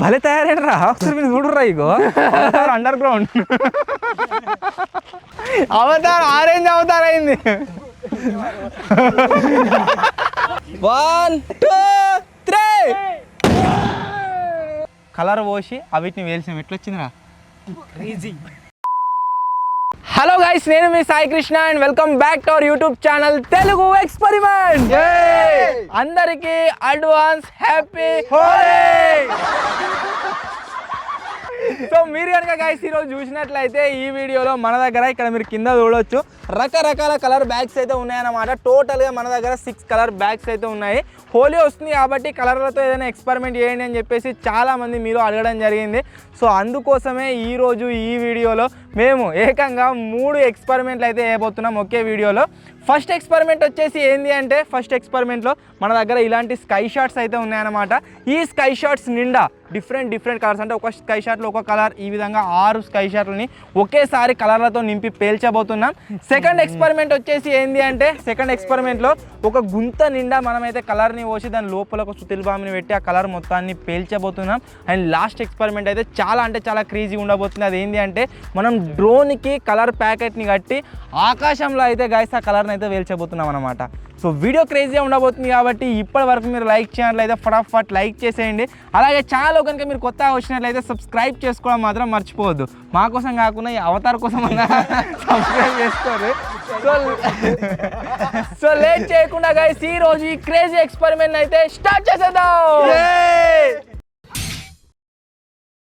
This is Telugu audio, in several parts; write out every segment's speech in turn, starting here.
భలే తయారైనరా ఒకసారి మీరు చూడరా ఇగో avatar underground avatar orange avatar అయింది 1 2 3 కలర్ పోసి అవిటిని వేల్సాం ఎట్లొచ్చిందిరా హలో గైస్ నేను మీ Sai Krishna and welcome back to our YouTube channel Telugu experiment అందరికీ అడ్వాన్స్ హ్యాపీ హోలీ సో మీరు కనుక గైస్ ఈరోజు చూసినట్లయితే ఈ వీడియోలో మన దగ్గర ఇక్కడ మీరు కింద చూడొచ్చు రకరకాల కలర్ బ్యాగ్స్ అయితే ఉన్నాయన్నమాట. టోటల్గా మన దగ్గర 6 కలర్ బ్యాగ్స్ అయితే ఉన్నాయి. హోలీ వస్తుంది కాబట్టి కలర్లతో ఏదైనా ఎక్స్పెరిమెంట్ చేయండి అని చెప్పేసి చాలామంది మీరు అడగడం జరిగింది. సో అందుకోసమే ఈరోజు ఈ వీడియోలో మేము ఏకంగా 3 ఎక్స్పెరిమెంట్లు అయితే చేయబోతున్నాం ఒకే వీడియోలో. ఫస్ట్ ఎక్స్పెరిమెంట్ వచ్చేసి ఏంటి అంటే ఫస్ట్ ఎక్స్పెరిమెంట్లో మన దగ్గర ఇలాంటి స్కై షాట్స్ అయితే ఉన్నాయన్నమాట. ఈ స్కై షాట్స్ నిండా డిఫరెంట్ కలర్స్ అంటే ఒక స్కై షాట్లో ఒక కలర్ ఈ విధంగా 6 స్కై షాట్లని ఒకేసారి కలర్లతో నింపి పేల్చబోతున్నాం. సెకండ్ ఎక్స్పెరిమెంట్ వచ్చేసి ఏంటి అంటే సెకండ్ ఎక్స్పెరిమెంట్లో ఒక గుంత నిండా మనమైతే కలర్ని పోసి దాని లోపల ఒక సుతిల్ బాంబుని పెట్టి ఆ కలర్ మొత్తాన్ని పేల్చబోతున్నాం. అండ్ లాస్ట్ ఎక్స్పెరిమెంట్ అయితే చాలా క్రేజీ ఉండబోతుంది. అది ఏంటి అంటే మనం డ్రోన్కి కలర్ ప్యాకెట్ని కట్టి ఆకాశంలో అయితే గైస్ ఆ కలర్ని అయితే పేల్చబోతున్నాం అనమాట. సో వీడియో క్రేజీగా ఉండబోతుంది కాబట్టి ఇప్పటి వరకు మీరు లైక్ చేయాలైతే ఫటాఫట్ లైక్ చేసేయండి. అలాగే ఛానల్ కనుక మీరు కొత్తగా వచ్చినట్లయితే సబ్స్క్రైబ్ చేసుకోవడం మాత్రం మర్చిపోవద్దు. మా కోసం కాకుండా ఈ అవతార్ కోసం సబ్స్క్రైబ్ చేసుకోరు. సో లేట్ చేయకుండా గైస్ ఈ రోజు ఈ క్రేజీ ఎక్స్పెరిమెంట్ అయితే స్టార్ట్ చేసేద్దాం.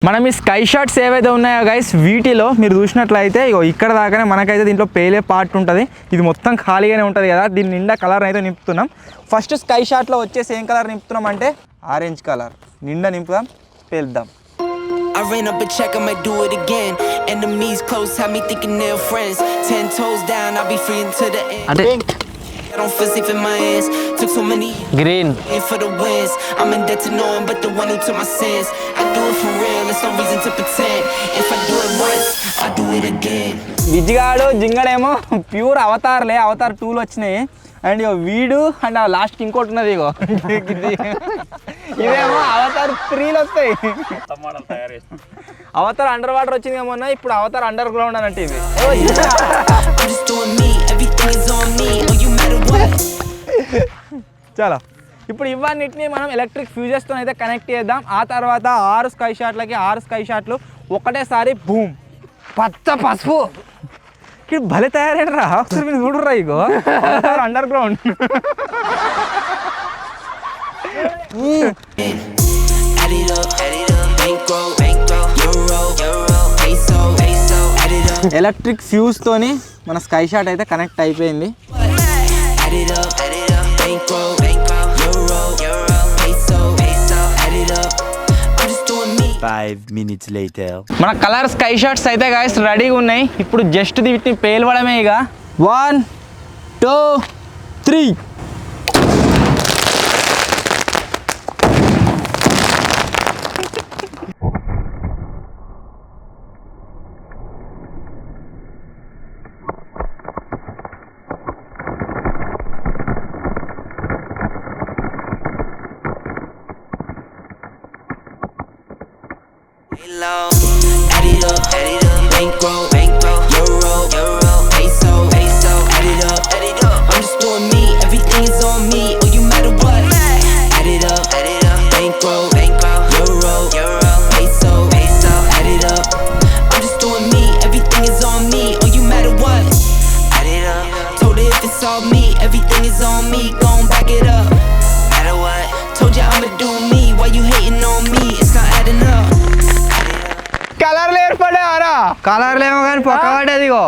మనం ఈ స్కై షాట్స్ ఏవైతే ఉన్నాయో గైస్ వీటిలో మీరు చూసినట్లయితే ఇక్కడ దాకానే మనకైతే దీంట్లో పేలే పార్ట్ ఉంటుంది. ఇది మొత్తం ఖాళీగానే ఉంటుంది కదా, దీని నిండా కలర్ అయితే నింపుతున్నాం. ఫస్ట్ స్కై షాట్లో వచ్చేసి ఏం కలర్ నింపుతున్నాం అంటే ఆరెంజ్ కలర్ నిండా నింపుదాం, పేలుద్దాం. I ran up a check, I might do it again. Enemies close, have me thinking they're friends. 10 toes down, I'll be free until the end. I don't feel safe in my hands. Took so many green in for the wins. I'm in debt to no one but the one who took my sins. I do it for real, there's no reason to pretend. If I do it once, I do it again. విజ్జిగాడు జింగడేమో ప్యూర్ అవతార్లే, అవతార్ 2లో వచ్చినాయి. అండ్ వీడు అండ్ లాస్ట్ ఇంకోటి ఉన్నది ఇగో ఇదేమో అవతార్ 3లో వస్తాయి. అవతార్ అండర్ వాటర్ వచ్చింది ఏమన్నా, ఇప్పుడు అవతార్ అండర్ గ్రౌండ్ అన్నట్టు ఇది. చాలా ఇప్పుడు ఇవన్నిటిని మనం ఎలక్ట్రిక్ ఫ్యూజెస్తో అయితే కనెక్ట్ చేద్దాం. ఆ తర్వాత 6 స్కై షాట్లకి 6 స్కై షాట్లు ఒకటేసారి బూమ్ పసుపు ఇక్కడ భలే తయారైనరా ఒకసారి మీరు చూడరా ఇగో అండర్ గ్రౌండ్. ఎలక్ట్రిక్ ఫ్యూజ్ తోని మన స్కై షాట్ అయితే కనెక్ట్ అయిపోయింది. 5 minutes later. మన కలర్ స్కై షాట్స్ అయితే గాయస్ రెడీగా ఉన్నాయి. ఇప్పుడు జస్ట్ వీటిని పేలవడమే ఇక. 1 2 3 Add it up, bankroll, euro, peso, add it up, I'm just doing me, everything is on me, oh you matter what, add it up, bankroll, euro, peso, add it up, I'm just doing me, everything is on me, oh you matter what, add it up, told her if it's all me, everything is on me, gon' back it up, matter what, told you I'ma do me, why you hating on me, it's not adding up. కలర్లు ఏర్పడేవారా? కలర్లు ఏమో కానీ పక్క పడ్డది ఇగో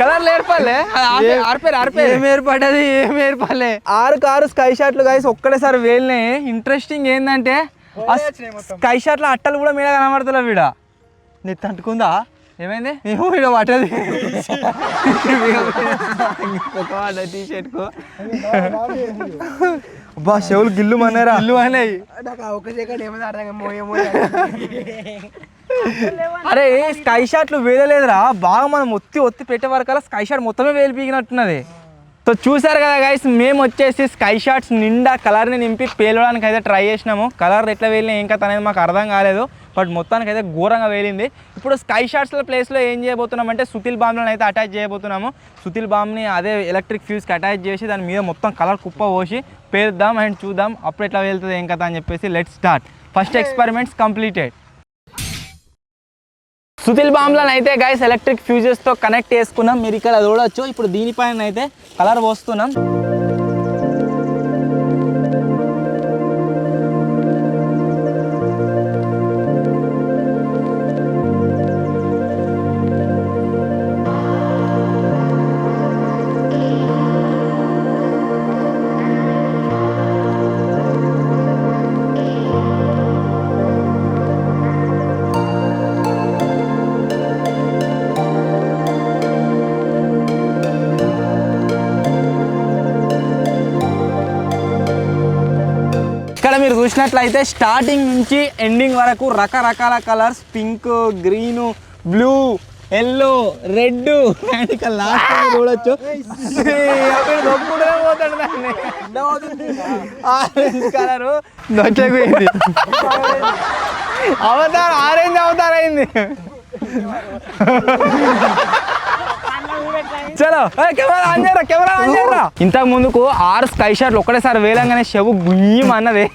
కలర్లు ఏర్పడలే ఏం ఏర్పడ్డది ఏం ఏర్పడలే. 6 స్కై షాట్లు గైస్ ఒక్కడేసారి వేలినాయి. ఇంట్రెస్టింగ్ ఏంటంటే స్కై షాట్ల అట్టలు కూడా మీద కనబడతలే. వీడ నెత్తి అంటుకుందా ఏమైంది ఏమో వీడ పట్టది టీ షర్ట్కు బా చెవులు గిల్లు మన్నారా గిల్లు అన్నాయి. అరే స్కై షాట్లు వేయలేదురా, బాగా మనం ఒత్తి పెట్టే వరకల్లా స్కై షాట్ మొత్తమే వేలు పీకినట్టున్నది. సో చూసారు కదా గైస్, మేము వచ్చేసి స్కై షాట్స్ నిండా కలర్ని నింపి పేలడానికి అయితే ట్రై చేసినాము. కలర్ ఎట్లా వేలినా ఏం కథ అనేది మాకు అర్థం కాలేదు, బట్ మొత్తానికి అయితే ఘోరంగా వేలింది. ఇప్పుడు స్కై షాట్స్ల ప్లేస్లో ఏం చేయబోతున్నాం అంటే సుతిల్ బాంబ్లను అయితే అటాచ్ చేయబోతున్నాము. సుతిల్ బాంబ్ని అదే ఎలక్ట్రిక్ ఫ్యూజ్కి అటాచ్ చేసి దాని మీద మొత్తం కలర్ కుప్ప పోసి పేరుద్దాం అండ్ చూద్దాం అప్పుడు ఎట్లా వెళ్తుంది ఏం కథ అని చెప్పేసి let's start. First experiments completed. సుతిల్ బాంబ్లను అయితే గైస్ ఎలక్ట్రిక్ ఫ్యూజెస్తో కనెక్ట్ చేసుకున్నాం. మీరు ఇక్కడ చూడవచ్చు. ఇప్పుడు దీనిపైన అయితే కలర్ పోస్తున్నాం. ఇక్కడ మీరు చూసినట్లయితే స్టార్టింగ్ నుంచి ఎండింగ్ వరకు రకరకాల colours, pink, green, blue, yellow, red and ఇక్కడ లాస్ట్ చూడొచ్చు పోతాడు దాన్ని ఆరెంజ్ కలరు దొచ్చపోయింది. అవతార్ ఆరెంజ్ అవతార్ అయింది. చలో కెమెరా ఆన్ చేయరా, కెమెరా ఆన్ చేయరా. ఇంతకు ముందుకు 6 స్కై షాట్లు ఒకటేసారి వేలంగానే చెవు గుయ్యం అన్నది.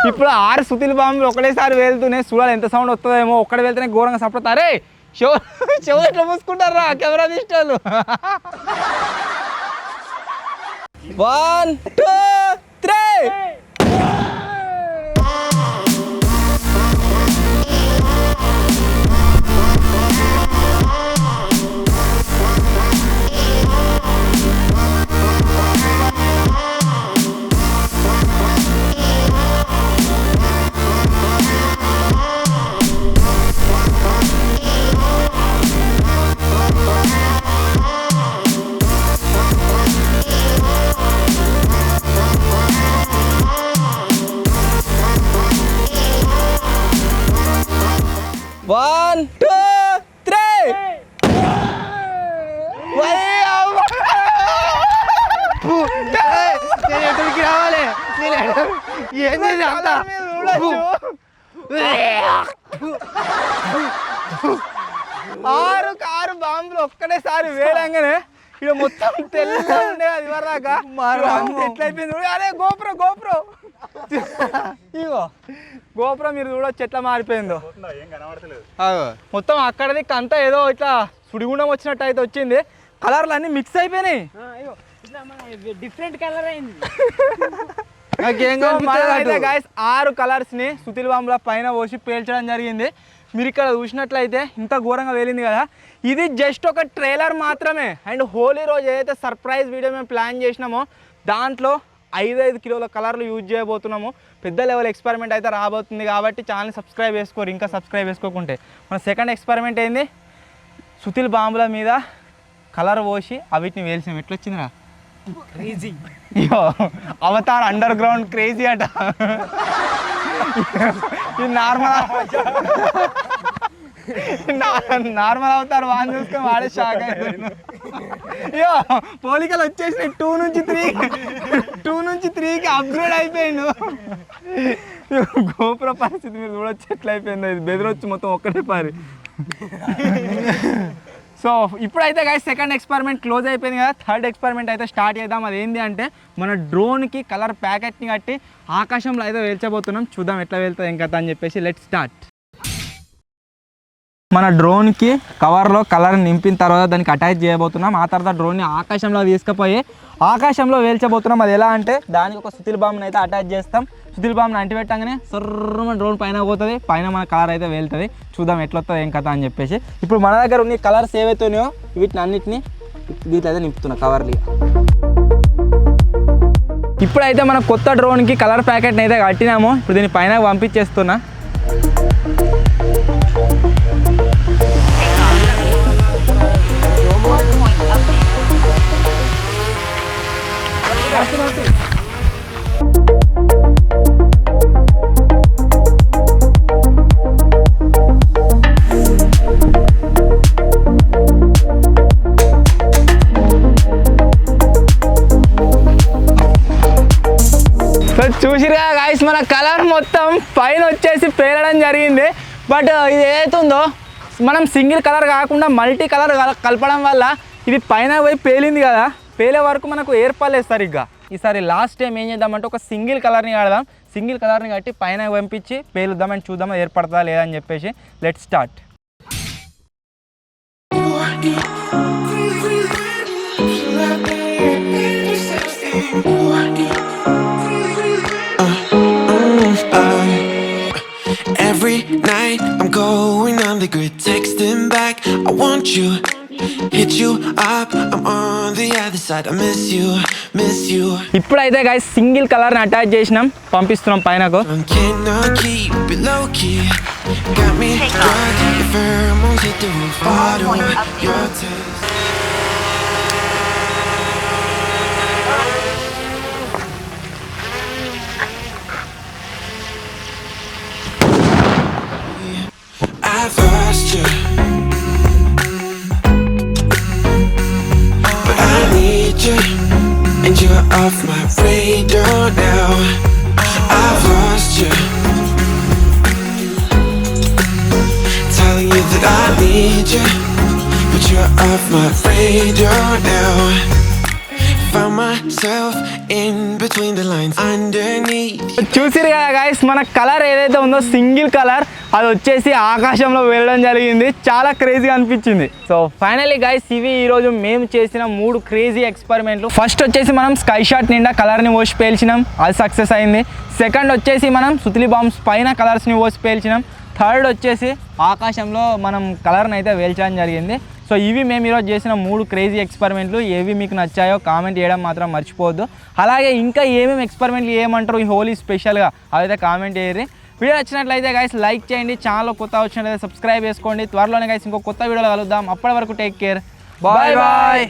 ఇప్పుడు 6 సుతిల్ బాంబులు ఒకటేసారి వేలుతూనే చూడాలి ఎంత సౌండ్ వస్తుందేమో. ఒక్కడే వెళ్తేనే ఘోరంగా సపడతారే. చెవు ఎట్లా మూసుకుంటారా కెమెరా తీసేవాళ్ళు. 1 2 3 1 2 3 నేను ఎక్కడికి రావాలి? ఏంది అంతా 6 బాంబులు ఒక్కటేసారి వేలంగానే ఇక మొత్తం తెల్లగా ఉండే అది వరదాకా ఎట్లయిపోయింది. అరే గోప్రో ఇగో గోపురం మీరు చూడొచ్చు ఎట్లా మారిపోయిందో. మొత్తం అక్కడది అంతా ఏదో ఇట్లా సుడిగుండం వచ్చినట్టు అయితే వచ్చింది. కలర్లు అన్ని మిక్స్ అయిపోయినాయి, డిఫరెంట్ కలర్ అయింది. అయితే గైస్ 6 కలర్స్ని సుతిల్ బాంబుల పైన పోసి పేల్చడం జరిగింది. మీరు ఇక్కడ చూసినట్లయితే ఇంత ఘోరంగా వేలింది కదా. ఇది జస్ట్ ఒక ట్రైలర్ మాత్రమే. అండ్ హోలీ రోజు ఏదైతే సర్ప్రైజ్ వీడియో మేము ప్లాన్ చేసినామో దాంట్లో 5 కిలోల కలర్లు యూజ్ చేయబోతున్నాము. పెద్ద లెవెల్ ఎక్స్పెరిమెంట్ అయితే రాబోతుంది కాబట్టి ఛానల్ని సబ్స్క్రైబ్ చేసుకోరు ఇంకా సబ్స్క్రైబ్ చేసుకోకుంటే. మన సెకండ్ ఎక్స్పెరిమెంట్ ఏంది, సుతిల్ బాంబుల మీద కలర్ పోసి అవిటిని వేల్సాం. ఎట్లా వచ్చిందిరా? Crazy. Avatar under ground crazy అట. ఇది నార్మల్ అవతార్ వాన్ చూసుకొని వాడే షాక్ అయిపోయింది. అయ్యో పోలికలు వచ్చేసినాయి. 2 నుంచి 3కి అప్గ్రేడ్ అయిపోయిండు. గోపుర పరిస్థితి మీరు చూడొచ్చు ఎట్లా అయిపోయిందో. ఇది బెదిరొచ్చు మొత్తం ఒక్కటే పారి. సో ఇప్పుడైతే గైస్ సెకండ్ ఎక్స్పెరిమెంట్ క్లోజ్ అయిపోయింది కదా. థర్డ్ ఎక్స్పెరిమెంట్ అయితే స్టార్ట్ చేద్దాం. అదేంటి అంటే మన డ్రోన్కి కలర్ ప్యాకెట్ని కట్టి ఆకాశంలో అయితే వేల్చబోతున్నాం. చూద్దాం ఎట్లా వెళ్తుంది ఇంకా అని చెప్పేసి లెట్ స్టార్ట్. మన డ్రోన్కి కవర్లో కలర్ నింపిన తర్వాత దానికి అటాచ్ చేయబోతున్నాం. ఆ తర్వాత డ్రోన్ని ఆకాశంలో తీసుకుపోయి ఆకాశంలో వేల్చబోతున్నాం. అది ఎలా అంటే దానికి ఒక సుతిల్ బాంబ్ని అయితే అటాచ్ చేస్తాం. సుతిల్ బాంబ్ని అంటిపెట్టగానే సర్రమ డ్రోన్ పైన పోతుంది. పైన మన కలర్ అయితే వెళ్తుంది. చూద్దాం ఎట్లా వస్తుంది ఏం కథ అని చెప్పేసి. ఇప్పుడు మన దగ్గర ఉన్న కలర్స్ ఏవైతున్నాయో వీటిని అన్నిటిని దీంట్లో అయితే నింపుతున్నా కవర్లు. ఇప్పుడైతే మన కొత్త డ్రోన్కి కలర్ ప్యాకెట్ని అయితే కట్టినాము. ఇప్పుడు దీన్ని పైన పంపించేస్తున్నా. మన కలర్ మొత్తం పైన వచ్చేసి పేలడం జరిగింది. బట్ ఇది ఏదైతే ఉందో మనం సింగిల్ కలర్ కాకుండా మల్టీ కలర్ కలపడం వల్ల ఇది పైన పోయి పేలింది కదా, పేలే వరకు మనకు ఏర్పడలేదు ఇక. ఈసారి లాస్ట్ టైం ఏం చేద్దామంటే ఒక సింగిల్ కలర్ని కడదాం, సింగిల్ కలర్ని కట్టి పైన పంపించి పేలుద్దామని చూద్దాం ఏర్పడతా లేదా అని చెప్పేసి. Let start. Every night I'm going on the grid, texting back, I want you, hit you up, I'm on the other side, I miss you. ఇప్పుడైతే గైస్ సింగిల్ కలర్ని అటాచ్ చేసినాం, పంపిస్తున్నాం పైనకు. Cannot keep it low key, got me drunk, the pheromones hit the roof, bottom your taste. I've lost you, but I need you, and you're off my radar now. I've lost you, telling you that I need you, but you're off my radar now. Found myself in between the lines underneath. చూసిరు కదా గైస్, మన కలర్ ఏదైతే ఉందో సింగిల్ కలర్ అది వచ్చేసి ఆకాశంలో వెళ్ళడం జరిగింది. చాలా క్రేజీగా అనిపించింది. సో ఫైనల్లీ గైస్ ఇవి ఈరోజు మేము చేసిన 3 క్రేజీ ఎక్స్పెరిమెంట్లు. ఫస్ట్ వచ్చేసి మనం స్కై షాట్ నిండా కలర్ని పోసి పేల్చినాం, అది సక్సెస్ అయింది. సెకండ్ వచ్చేసి మనం సుతిలి బాంబ్స్ పైన కలర్స్ని పోసి పేల్చినాం. థర్డ్ వచ్చేసి ఆకాశంలో మనం కలర్ని అయితే వేల్చడం జరిగింది. సో ఇవి మేము ఈరోజు చేసిన 3 క్రేజీ ఎక్స్పెరిమెంట్లు. ఏవి మీకు నచ్చాయో కామెంట్ చేయడం మాత్రం మర్చిపోవద్దు. అలాగే ఇంకా ఏమేమి ఎక్స్పెరిమెంట్లు చేయమంటారు ఈ హోలీ స్పెషల్గా అవైతే కామెంట్ చేయరు. వీడియో నచ్చినట్లయితే గైస్ లైక్ చేయండి, ఛానల్లో కొత్త వచ్చినట్లయితే సబ్స్క్రైబ్ చేసుకోండి. త్వరలోనే గైస్ ఇంకో కొత్త వీడియోలో కలుద్దాం. అప్పటి వరకు టేక్ కేర్, బాయ్ బాయ్.